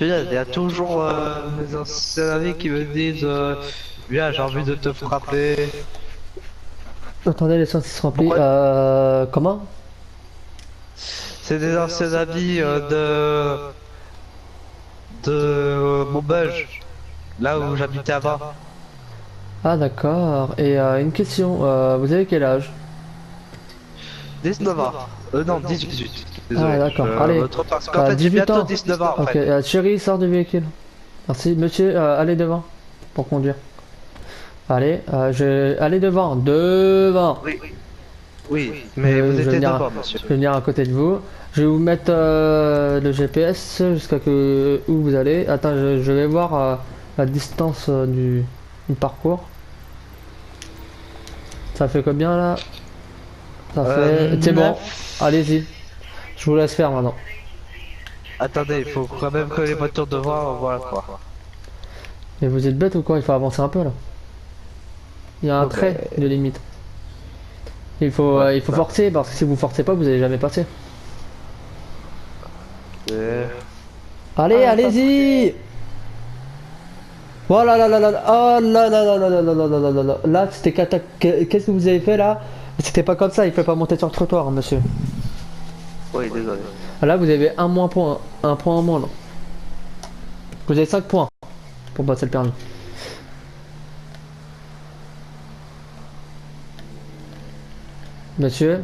Putain, il y a toujours mes anciens amis qui me disent viens, j'ai envie de te frapper. Attendez, l'essence se remplit. Pourquoi? Comment? C'est des anciens amis de Maubeuge, là où j'habitais avant. Ah d'accord. Et une question, vous avez quel âge? 19 ans. Non, 18. Ah Désolé, je d'accord, allez. me trompe parce qu'en fait j'ai 18 bientôt ans. 19 ans en Ok, fait. chérie, sors du véhicule. Merci. Monsieur, allez devant pour conduire. Allez, allez devant, devant. Oui, oui, Je, mais vous je vais étiez venir, devant, monsieur. je vais venir à côté de vous. Je vais vous mettre le GPS jusqu'à où vous allez. Attends, je vais voir la distance du parcours. Ça fait combien là? Ça fait... C'est bon, 9. allez-y. Je vous laisse faire maintenant. Attendez, il faut quand même que les voitures devant, voilà quoi. Mais vous êtes bête ou quoi? Il faut avancer un peu là. Il y a un Oh, ben, trait de limite. ouais, Il faut bah, forcer parce que si vous forcez pas, vous allez jamais passer. euh, Allez, allez-y! Voilà, là, là, là, là, oh là, là, là, là, là, là, là, là, là, là, là, là, c'était qu'est-ce que vous avez fait là? C'était pas comme ça, il faut pas monter sur le trottoir, hein, monsieur. oui, désolé. Ah, là, vous avez un point en moins. Là. Vous avez 5 points pour passer le permis. Monsieur,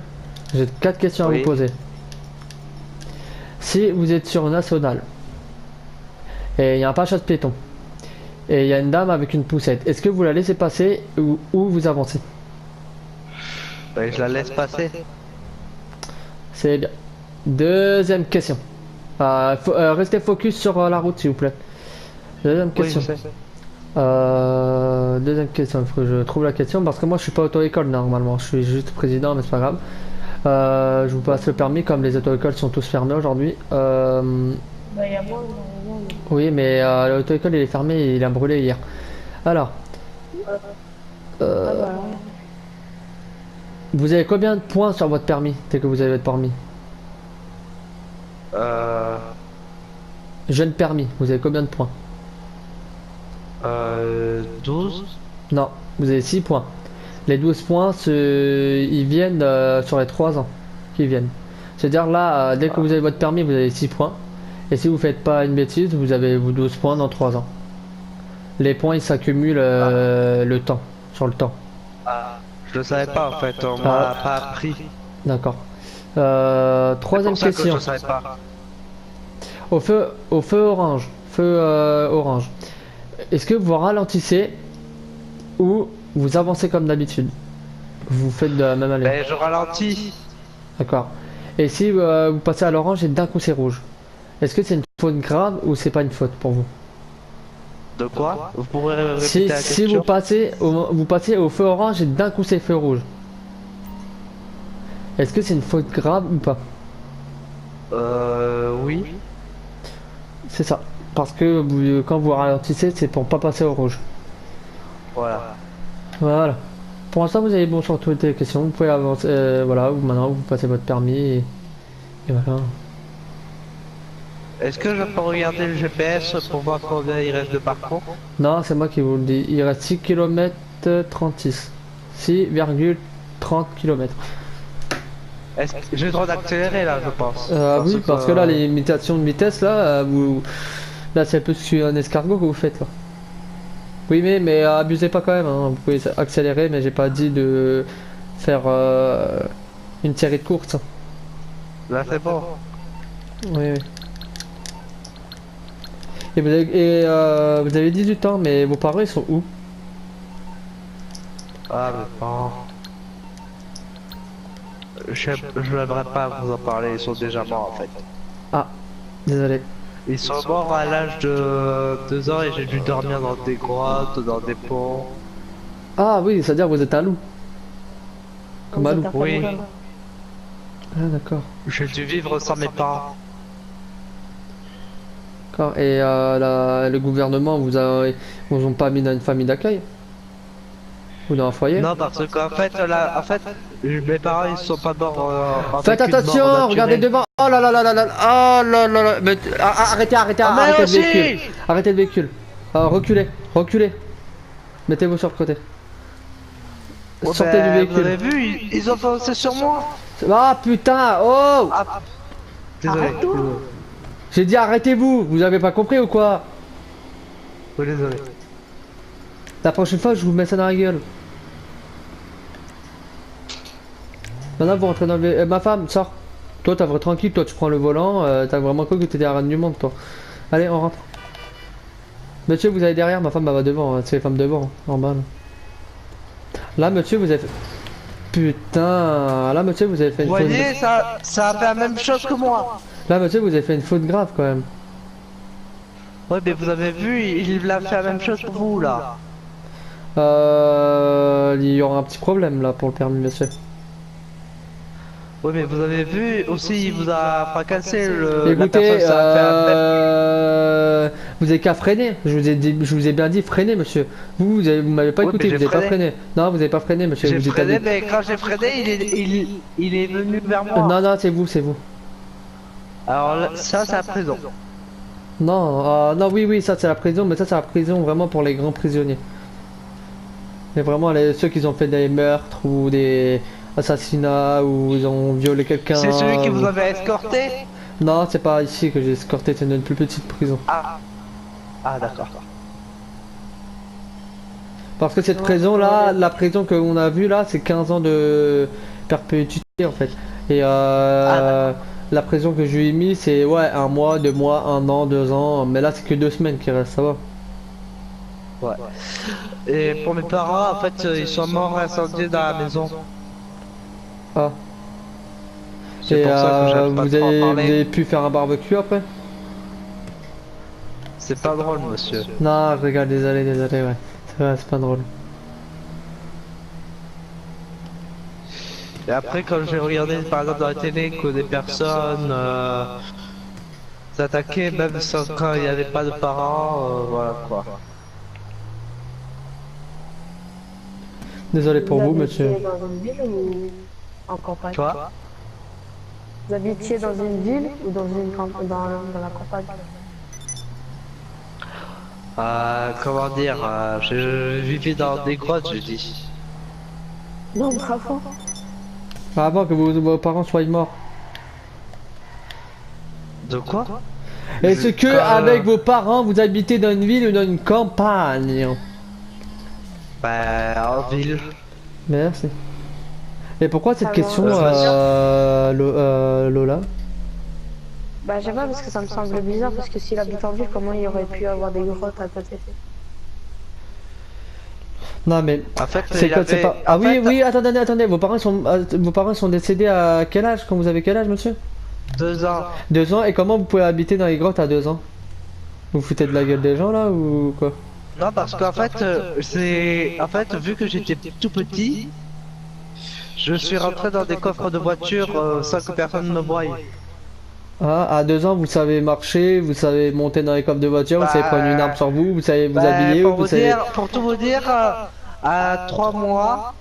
j'ai 4 questions à vous Oui. poser. Si vous êtes sur une nationale et il y a un passage piéton et il y a une dame avec une poussette, est-ce que vous la laissez passer ou vous avancez? Ben, je la laisse passer. C'est bien. Deuxième question. Restez focus sur la route, s'il vous plaît. Deuxième Oui, je question. sais. Deuxième question, il faut que je trouve la question parce que moi je suis pas auto-école normalement, je suis juste président mais c'est pas grave. Je vous passe le permis comme les auto-écoles sont tous fermés aujourd'hui. Bah, il y a moi, normalement. Oui mais l'auto-école il est fermé, il a brûlé hier. Alors, Ah euh, bah, vous avez combien de points sur votre permis dès que vous avez votre permis? Euh, Jeune permis, vous avez combien de points? 12. Non, vous avez 6 points. Les 12 points, ils viennent sur les 3 ans qui viennent. C'est-à-dire là, dès que vous avez votre permis, vous avez 6 points. Et si vous faites pas une bêtise, vous avez vos 12 points dans 3 ans. Les points, ils s'accumulent le temps, sur le temps. Ah, je le savais pas en fait, on Ah, m'a pas appris. d'accord. C'est Troisième pour ça que je question. le savais pas. Au feu orange. Feu orange. Est-ce que vous ralentissez ou vous avancez comme d'habitude? Vous faites de la même allure. Ben, je ralentis. D'accord. Et si vous passez à l'orange et d'un coup c'est rouge, est-ce que c'est une faute grave ou c'est pas une faute pour vous? De quoi? Vous pourrez Si, répéter la si vous question? passez au feu orange et d'un coup c'est feu rouge, est-ce que c'est une faute grave ou pas? Oui. C'est ça. Parce que quand vous ralentissez, c'est pour pas passer au rouge. Voilà. Voilà. Pour l'instant, vous avez bon sur toutes les questions. Vous pouvez avancer. Voilà, maintenant vous passez votre permis et voilà. Est-ce que je peux regarder le GPS pour voir combien il reste de parcours? Non, c'est moi qui vous le dis. Il reste 6 km 36. 6,30 km. Est-ce que j'ai le droit d'accélérer là, je pense? Oui, parce que là, les limitations de vitesse, là, là c'est un peu un escargot que vous faites là. Oui, mais abusez pas quand même. Hein. Vous pouvez accélérer, mais j'ai pas dit de faire une série de courses. Là, c'est bon. Oui, oui. Et vous avez 18 ans, mais vos parents ils sont où? Ah, mais bon. Je n'aimerais pas vous en parler, ils sont déjà morts en fait. Ah, désolé. Ils sont morts à l'âge de 2 ans et j'ai dû dormir dans des grottes, dans des ponts. Ah oui, c'est-à-dire que vous êtes un loup. Comme un loup. Oui. Ah d'accord. J'ai dû vivre sans mes parents. D'accord. Et le gouvernement vous ont pas mis dans une famille d'accueil? Ou dans un foyer? Non, parce qu'en fait, là, en fait, Mes parents ils sont pas morts. Faites avec une mort attention, naturelle. regardez devant. Oh là là là là là. Oh là là là. Mais, arrêtez, arrêtez, Oh, mais arrêtez le aussi véhicule. Arrêtez le véhicule. Reculez, reculez. Mettez-vous sur le côté. Oh, Sortez ben, du vous avez véhicule. vu, ils ont foncé sur moi. Ah putain, oh. Ah, désolé. Arrête-toi. Désolé. J'ai dit arrêtez-vous, vous avez pas compris ou quoi? Oui, désolé. La prochaine fois, je vous mets ça dans la gueule. Maintenant, vous rentrez dans le... ma femme, sors. Toi, t'as vraiment tranquille, toi, tu prends le volant. T'as vraiment cru que t'étais à la reine du monde, toi. Allez, on rentre. Monsieur, vous allez derrière, ma femme, elle va devant. C'est les femmes devant, en bas. Là, monsieur, vous avez fait... Putain, là, monsieur, vous avez fait une Vous faute... voyez, ça a fait la même chose que moi. Là, monsieur, vous avez fait une faute grave, quand même. Ouais, mais vous avez vu, il a fait la même chose pour vous, là. Il y aura un petit problème, là, pour le permis, monsieur. Oui, mais vous avez vu aussi, il vous a fracassé la Écoutez, personne, ça a fait la même... vous avez qu'à freiner. Je vous ai bien dit freiner, monsieur. Vous m'avez pas Oui, écouté, mais vous j'ai n'avez pas freiné. freiné. Non, vous n'avez pas freiné, monsieur. J'ai Vous freiné, êtes mais quand j'ai freiné, il est venu vers moi. Non, non, c'est vous, c'est vous. Alors là, ça, c'est la prison. Non, non, oui, oui, ça c'est la prison, mais ça c'est la prison vraiment pour les grands prisonniers. Mais vraiment ceux qui ont fait des meurtres ou des assassinats ou ils ont violé quelqu'un. C'est celui qui vous ou- avait escorté? Non, c'est pas ici que j'ai escorté, c'est une plus petite prison. Ah, ah d'accord. Parce que cette prison là, la prison qu'on a vue là, c'est 15 ans de perpétuité en fait. Et la prison que je lui ai mis, c'est ouais, 1 mois, 2 mois, 1 an, 2 ans. Mais là, c'est que 2 semaines qui restent, ça va. Ouais. Et pour mes parents, en fait, ils sont morts incendiés dans la maison. Ah. C'est Et pour ça que j'aime pas vous trop en avez parler. pu faire un barbecue après? C'est pas drôle, monsieur. Non, je regarde, désolé, désolé, ouais. C'est vrai, c'est pas drôle. Et après, quand j'ai regardé, par exemple, dans la télé, que des personnes s'attaquaient, même quand il n'y avait pas de parents, voilà quoi. Désolé pour vous, monsieur. habitiez dans une ville ou en campagne? Toi? Vous habitiez dans une ville ou dans dans la campagne? Comment dire, je vivais dans des grottes, je dis. Non, bravo. Avant que vos parents soient morts. De quoi? Est-ce que avec vos parents, vous habitez dans une ville ou dans une campagne? Bah, en ville. Merci. Et pourquoi cette Ah, question, bon, Lola? Bah, j'aime pas parce que ça me semble bizarre parce que s'il habite en ville, comment il aurait pu avoir des grottes à côté? Non mais En fait, c'est il quoi, c'est avait- pas... Ah en oui, fait, oui, attendez, attendez, vos parents sont décédés à quel âge? Quand vous avez quel âge, monsieur? 2 ans. 2 ans, et comment vous pouvez habiter dans les grottes à 2 ans? Vous vous foutez de la gueule des gens là ou quoi? Non, parce qu'en fait, En fait, vu que j'étais tout petit, je suis rentré dans des coffres de voiture sans que personne ne me voie. Ah, à 2 ans, vous savez marcher, vous savez monter dans les coffres de voiture, vous savez Bah, prendre une arme sur vous, vous savez vous Bah, habiller, pour vous vous savez... dire, pour tout vous dire, à 3 mois,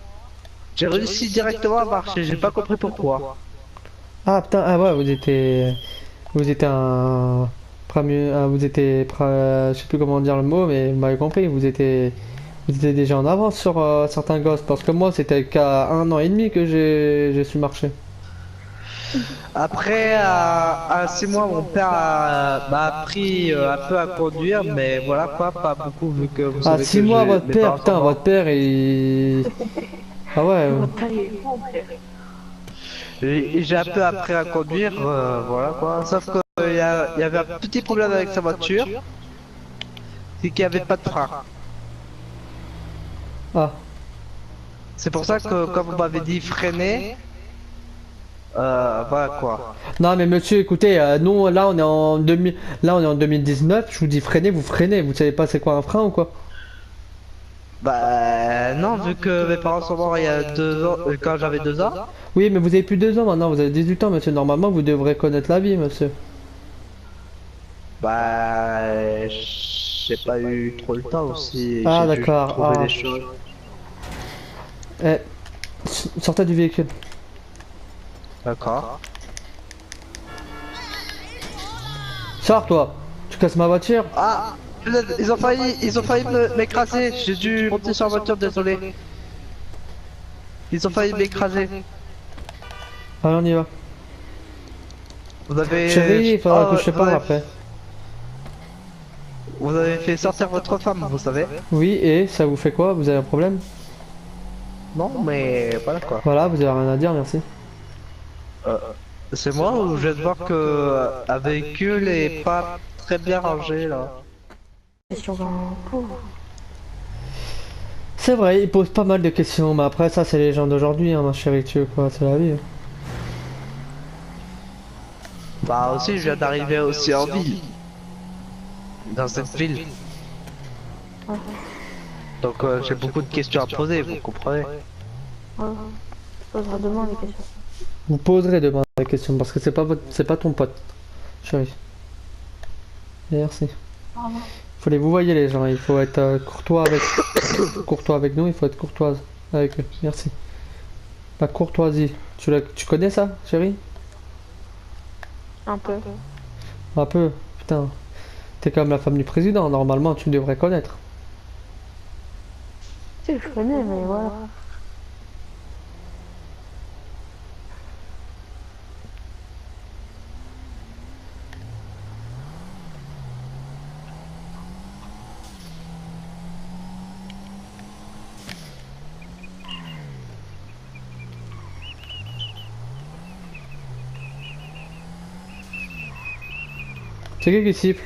j'ai réussi directement à marcher. J'ai pas compris pourquoi. Ah putain, ah ouais, vous étiez... Vous étiez un... Vous étiez... Je sais plus comment dire le mot, mais vous m'avez compris, vous étiez... Vous étiez déjà en avance sur certains gosses, parce que moi c'était qu'à 1 an et demi que j'ai su marcher. Après, à 6 mois, mon père m'a appris un peu à conduire, mais voilà quoi, pas beaucoup vu que vous Ah, savez 6 que mois, j'ai- votre mes père, parents putain, sont votre père, il... Ah ouais, Et j'ai un peu appris à conduire, voilà quoi. Sauf qu'il y avait un petit problème avec sa voiture, c'est qu'il n'y avait pas de frein. ah. C'est pour ça que quand vous m'avez dit freiner, voilà quoi. Non mais monsieur, écoutez, nous là on est en 2000... là on est en 2019, je vous dis freiner, vous freinez, vous savez pas c'est quoi un frein ou quoi? Bah non, vu que mes parents sont morts il y a 2 ans, quand j'avais 2 ans. Oui, mais vous avez plus 2 ans maintenant, vous avez 18 ans monsieur, normalement vous devrez connaître la vie monsieur. Bah, j'ai pas eu trop le temps aussi. Ah, j'ai dû d'accord, trouver ah. des choses. Eh, Sortez du véhicule. D'accord. Sors toi. Tu casses ma voiture. Ah, punaise, ils ont failli m'écraser. J'ai dû monter sur la voiture, désolé. Ils ont failli m'écraser. Allez, on y va. Vous avez... Chérie, il faudra que je te vous parle avez- après. Vous avez fait sortir votre femme, vous savez? Oui, et ça vous fait quoi? Vous avez un problème? Non, mais voilà quoi. Voilà, vous avez rien à dire, merci. C'est moi ou je viens de voir que un véhicule est pas très bien rangé là. Question vraiment pauvre. C'est vrai, il pose pas mal de questions, mais après ça c'est les gens d'aujourd'hui, hein, ma chérie, tu veux quoi, c'est la vie. Bah aussi, je viens d'arriver aussi en ville. Dans cette ville. Donc j'ai beaucoup de questions à poser, vous comprenez? Ouais. Je poserai demain des questions. Vous poserez demain la question parce que c'est pas ton pote, chérie. Merci. Faut les vous voyez les gens, il faut être courtois avec nous, il faut être courtoise avec eux. Merci. La courtoisie, tu connais ça, chérie? Un peu. Un peu, putain. T'es comme la femme du président, normalement tu devrais connaître. Tu sais, je connais, mais voilà. C'est qui siffle?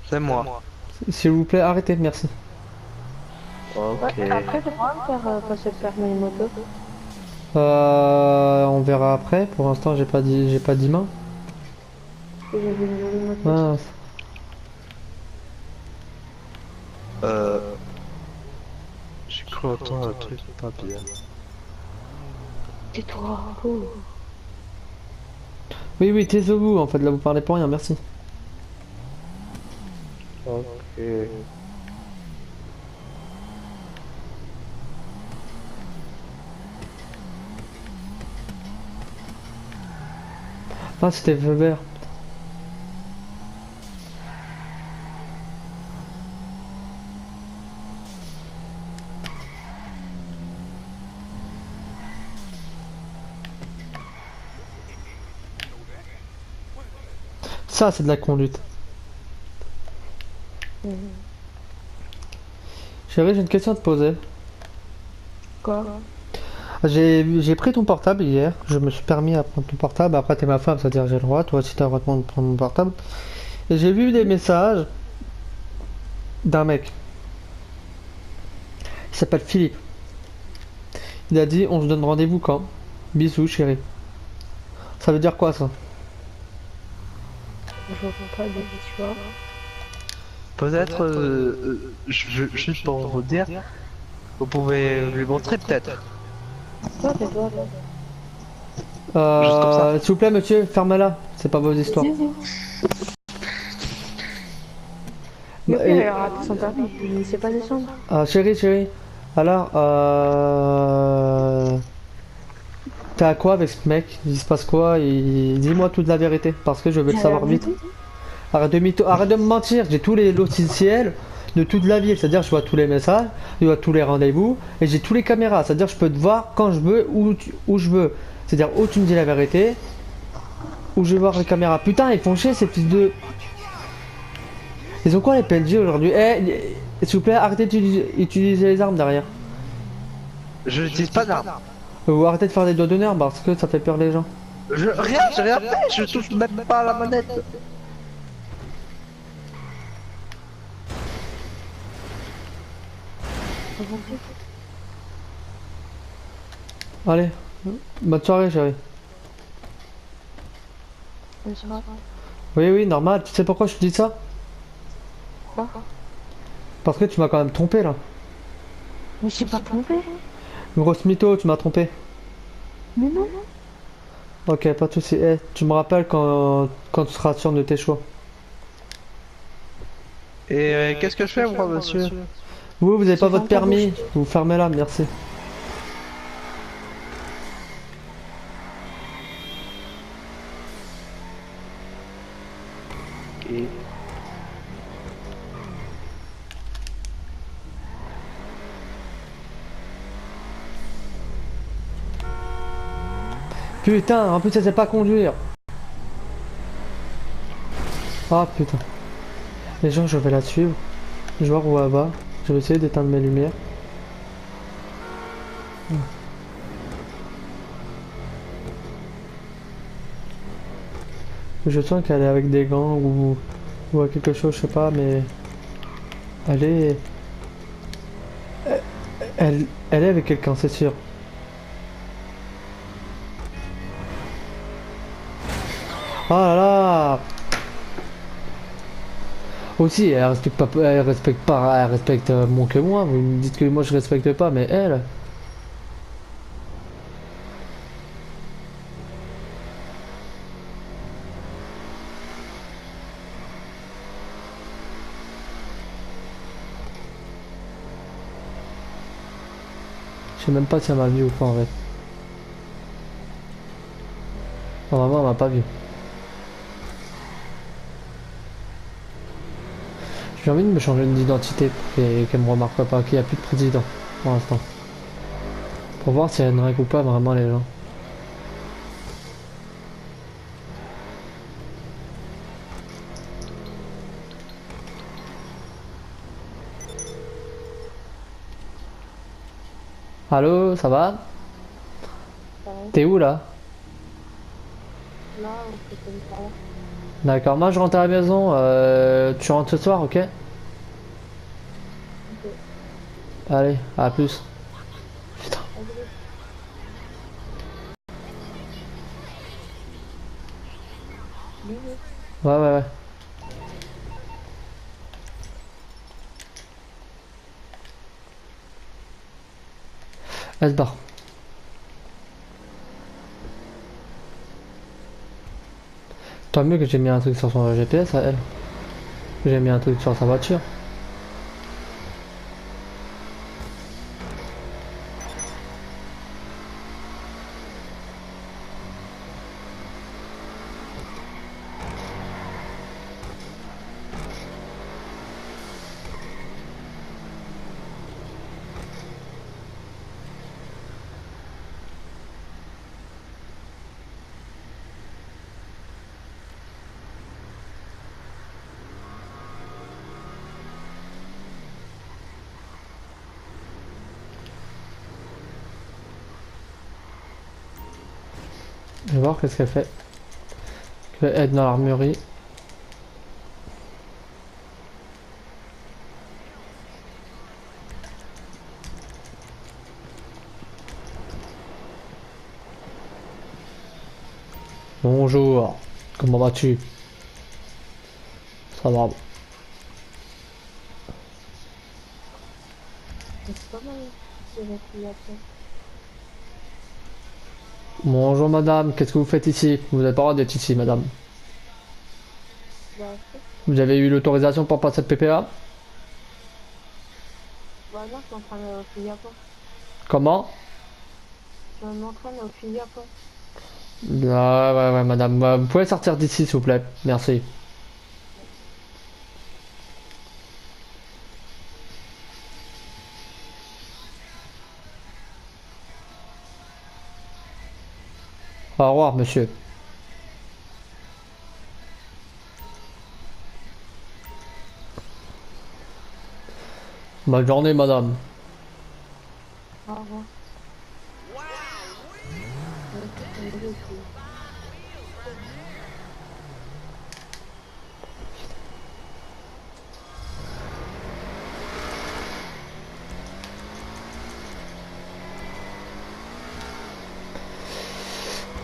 C'est moi. S'il vous plaît, arrêtez, merci. Ok. Ouais, après, tu pourras me faire passer le permis moto. On verra après. Pour l'instant, j'ai pas dit main. J'ai vu une jolie moto. Mince. J'ai cru entendre un truc pas bien. Tais-toi. Oh. Oui, oui, taisez-vous. En fait, là, vous parlez pour rien. Merci. Ok. Ah, c'était Weber. Ça, c'est de la conduite. Chérie, j'ai une question à te poser. Quoi? J'ai pris ton portable hier. Je me suis permis à prendre ton portable. Après, t'es ma femme, c'est-à-dire j'ai le droit. Toi aussi, t'as le droit de prendre mon portable. Et j'ai vu des messages d'un mec. Il s'appelle Philippe. Il a dit on se donne rendez-vous quand? Bisous, chérie. Ça veut dire quoi ça? Je vois pas de l'histoire. Peut-être, juste pour vous dire, vous pouvez lui montrer peut-être. Quoi, tais-toi, là. Juste comme ça. S'il vous plaît, monsieur, fermez-la. C'est pas vos histoires. Mais Et- il a raté son permis, il sait pas descendre. Chérie. Alors, t'as quoi avec ce mec? Il se passe quoi? Dis-moi toute la vérité, parce que je veux le savoir vite. Arrête de me mentir, j'ai tous les logiciels de toute la ville, c'est-à-dire je vois tous les messages, je vois tous les rendez-vous, et j'ai tous les caméras, c'est-à-dire je peux te voir quand je veux, où je veux. C'est-à-dire où tu me dis la vérité, où je vais voir les caméras. Putain, ils font chier ces fils de... Ils ont quoi les PNJ aujourd'hui? S'il vous plaît, arrêtez d'utiliser les armes derrière. Je n'utilise pas d'arme. Ou arrêtez de faire des doigts d'honneur parce que ça fait peur les gens. J'ai rien fait, je touche même pas à la manette. Allez, bonne soirée chérie. Oui, normal. Tu sais pourquoi je te dis ça? Quoi? Parce que tu m'as quand même trompé là. Mais je suis pas trompé. Grosse mytho, tu m'as trompé. Mais non. Ok, pas de soucis. Tu me rappelles quand tu seras sûr de tes choix. Et qu'est-ce que je fais moi monsieur? Vous avez pas votre permis. Vous fermez là, merci. Putain, en plus elle sait pas conduire. Ah putain. Les gens, je vais la suivre. Je vais voir où elle va. Je vais essayer d'éteindre mes lumières. Je sens qu'elle est avec des gants ou quelque chose, je sais pas, mais elle est... Elle est avec quelqu'un, c'est sûr. Oh là là! Aussi, elle respecte moins que moi. Vous me dites que moi je respecte pas, mais elle... Je sais même pas si elle m'a vu ou pas en fait. Normalement, elle m'a pas vu. J'ai envie de me changer d'identité pour qu'elle me remarque pas, qu'il n'y a plus de président pour l'instant. Pour voir si elle ne règle pas vraiment les gens. Allô, ça va? Ouais. T'es où là? Là, on fait comme ça. D'accord, moi je rentre à la maison, tu rentres ce soir, ok? Ok. Allez, à plus. Putain. Allez. Bisous. Ouais. Elle se barre. Tant mieux que j'ai mis un truc sur son GPS à elle. Que j'ai mis un truc sur sa voiture. Je vais voir qu'est-ce qu'elle fait. Je vais être dans l'armurerie. Bonjour. Comment vas-tu? Ça va. C'est pas mal. Je vais appuyer après. Bonjour madame, qu'est-ce que vous faites ici? Vous n'avez pas le droit d'être ici madame. Bah, après. Vous avez eu l'autorisation pour passer de PPA? Bah, là, je suis en train d'aller au fusil à pompe. Comment? Je m'entraîne au fusil à pompe. Ouais madame, vous pouvez sortir d'ici s'il vous plaît, merci. Au revoir monsieur. Bonne journée madame. Au revoir.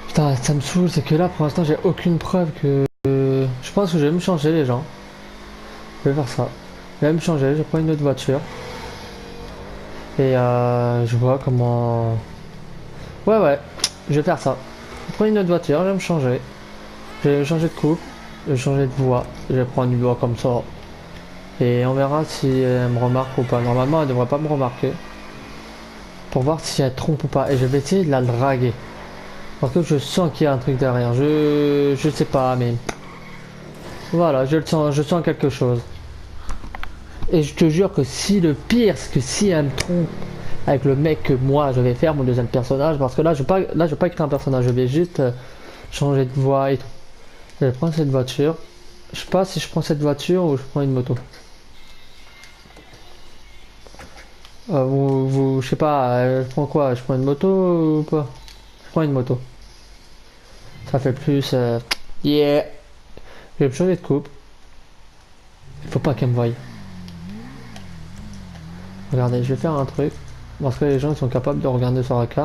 Putain, ça me saoule, c'est que là pour l'instant j'ai aucune preuve que... Je pense que je vais me changer les gens. Je vais faire ça. Je vais me changer, je prends une autre voiture. Et je vois comment... Ouais, je vais faire ça. Je prends une autre voiture, je vais me changer. Je vais changer de coupe, je vais changer de voie. Je vais prendre une voie comme ça. Et on verra si elle me remarque ou pas. Normalement elle devrait pas me remarquer. Pour voir si elle trompe ou pas. Et je vais essayer de la draguer. Parce que je sens qu'il y a un truc derrière. Je sais pas, mais... Voilà, je sens quelque chose. Et je te jure que si le pire, c'est que si elle me trompe, avec le mec que moi je vais faire, mon deuxième personnage, parce que là je vais pas créer un personnage, je vais juste changer de voix et tout. Je vais prendre cette voiture. Je sais pas si je prends cette voiture ou je prends une moto. Je sais pas, je prends quoi? Je prends une moto ou pas? Je prends une moto. Ça fait plus. Yeah! Je vais me changer de coupe. Il faut pas qu'elle me voie. Regardez, je vais faire un truc. Parce que les gens ils sont capables de regarder sur AK.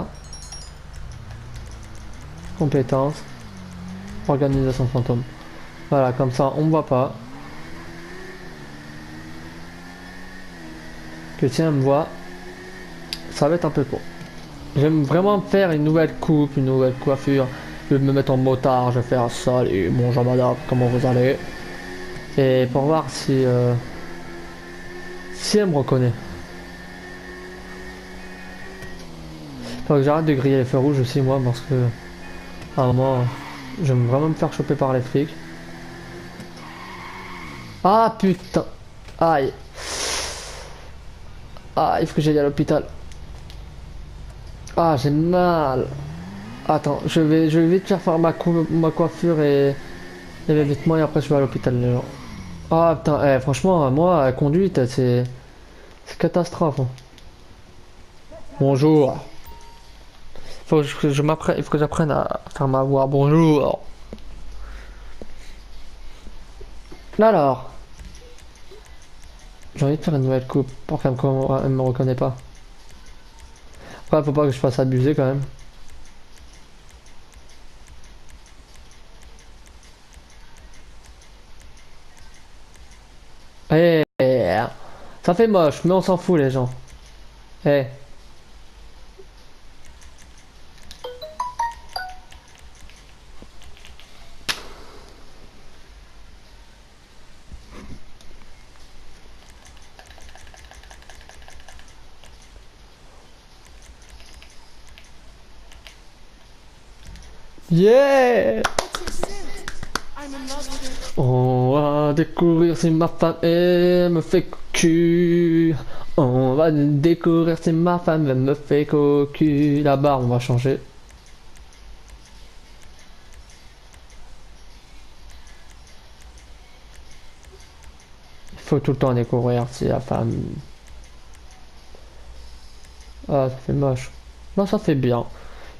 Compétences. Organisation fantôme. Voilà, comme ça on me voit pas. Que si elle me voit, ça va être un peu court. J'aime vraiment faire une nouvelle coupe, une nouvelle coiffure. Je vais me mettre en motard, je vais faire salut, bonjour madame, comment vous allez? Et pour voir si elle me reconnaît. Faut que j'arrête de griller les feux rouges aussi moi parce que à un moment j'aime vraiment me faire choper par les flics. Ah putain. Aïe. Ah, il faut que j'aille à l'hôpital. Ah, j'ai mal. Attends, je vais vite faire ma coiffure et mes vêtements et après je vais à l'hôpital les gens. Ah putain, franchement, moi, la conduite, c'est catastrophe. Hein. Bonjour. Il faut que j'apprenne à faire ma voix. Bonjour. Alors, j'ai envie de faire une nouvelle coupe pour qu'elle me reconnaisse pas. Après, faut pas que je fasse abuser quand même. Eh, ça fait moche, mais on s'en fout les gens. Eh. Yeah! On va découvrir si ma femme elle me fait cocu. On va découvrir si ma femme elle me fait cocu. La barre, on va changer. Il faut tout le temps découvrir si la femme. Ah, ça fait moche. Non, ça fait bien.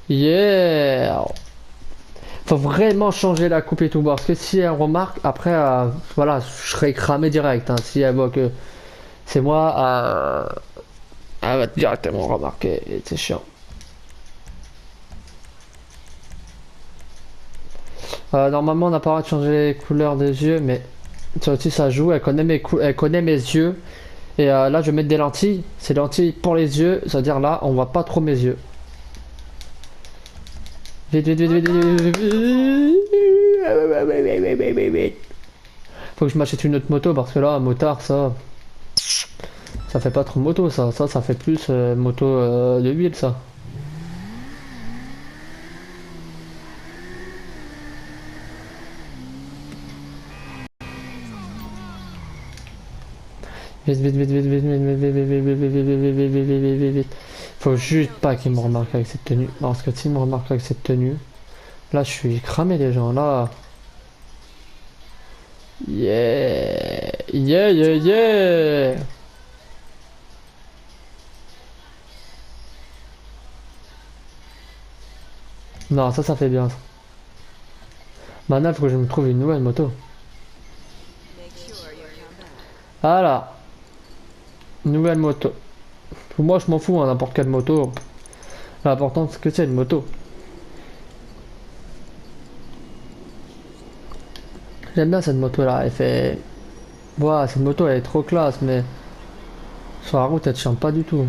Yeah! Faut vraiment changer la coupe et tout parce que si elle remarque après voilà je serai cramé direct hein. Si elle voit que c'est moi elle va directement remarquer et c'est chiant. Normalement on n'a pas le droit de changer les couleurs des yeux mais ça aussi ça joue, elle connaît mes yeux et là je vais mettre des lentilles, c'est lentilles pour les yeux, c'est à dire là on voit pas trop mes yeux. Vite, vite, vite, vite, vite, vite. Faut que je m'achète une autre moto parce que là, un motard, ça fait pas trop moto, ça fait plus moto de huile, ça. Vite, vite, vite, vite, vite, vite, vite, vite, vite, vite, vite, vite, vite, vite. Faut juste pas qu'il me remarque avec cette tenue. Parce que s'il me remarque avec cette tenue, là je suis cramé les gens, là. Yeah, yeah, yeah, yeah. Non, ça fait bien. Maintenant, il faut que je me trouve une nouvelle moto. Voilà. Nouvelle moto. Pour moi, je m'en fous, hein, n'importe quelle moto. L'important, c'est que c'est une moto. J'aime bien cette moto là, elle fait. Ouah, cette moto elle est trop classe, mais sur la route elle te chante pas du tout.